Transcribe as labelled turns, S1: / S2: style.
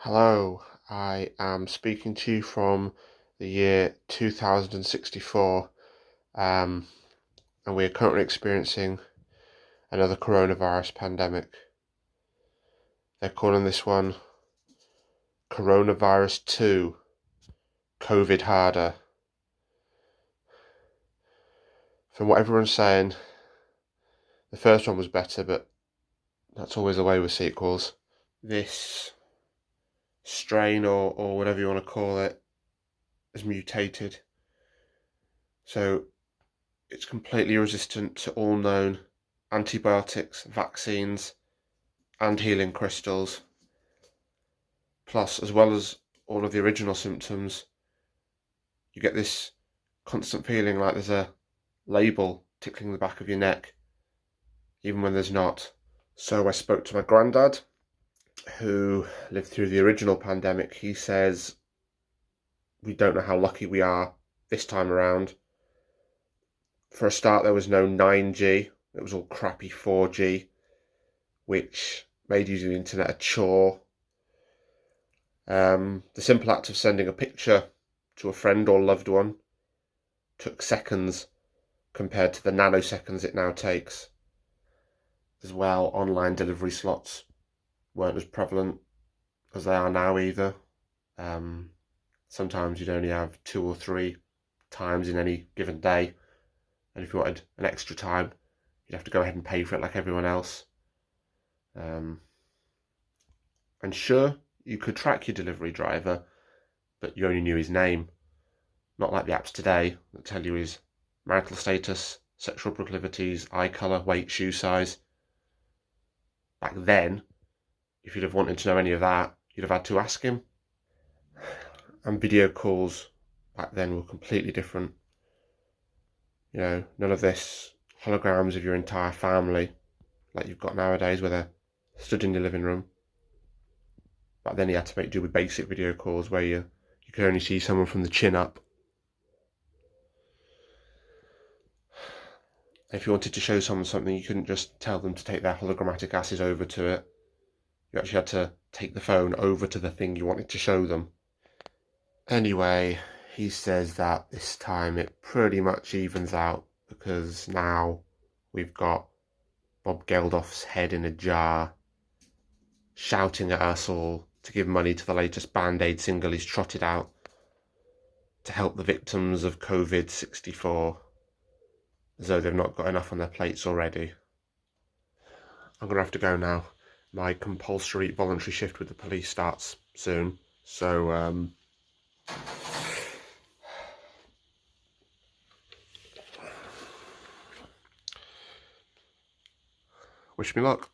S1: Hello, I am speaking to you from the year 2064, and we are currently experiencing another coronavirus pandemic. They're calling this one Coronavirus 2, COVID Harder. From what everyone's saying, the first one was better, but that's always the way with sequels. This strain, or whatever you want to call it, has mutated. So it's completely resistant to all known antibiotics, vaccines, and healing crystals. Plus, as well as all of the original symptoms, you get this constant feeling like there's a label tickling the back of your neck, even when there's not. So I spoke to my granddad, who lived through the original pandemic. He says we don't know how lucky we are this time around. For a start, there was no 9G. It was all crappy 4G, which made using the internet a chore. The simple act of sending a picture to a friend or loved one took seconds compared to the nanoseconds it now takes. As well, online delivery slots weren't as prevalent as they are now either. Sometimes you'd only have 2 or 3 times in any given day, and if you wanted an extra time, you'd have to go ahead and pay for it like everyone else. And sure, you could track your delivery driver, but you only knew his name. Not like the apps today that tell you his marital status, sexual proclivities, eye colour, weight, shoe size. Back then, if you'd have wanted to know any of that, you'd have had to ask him. And video calls back then were completely different. You know, none of this holograms of your entire family like you've got nowadays where they're stood in your living room. Back then you had to make do with basic video calls where you could only see someone from the chin up. If you wanted to show someone something, you couldn't just tell them to take their hologrammatic asses over to it. You actually had to take the phone over to the thing you wanted to show them. Anyway, he says that this time it pretty much evens out, because now we've got Bob Geldof's head in a jar shouting at us all to give money to the latest Band-Aid single he's trotted out to help the victims of COVID-64, as though they've not got enough on their plates already. I'm going to have to go now. My compulsory voluntary shift with the police starts soon, so wish me luck.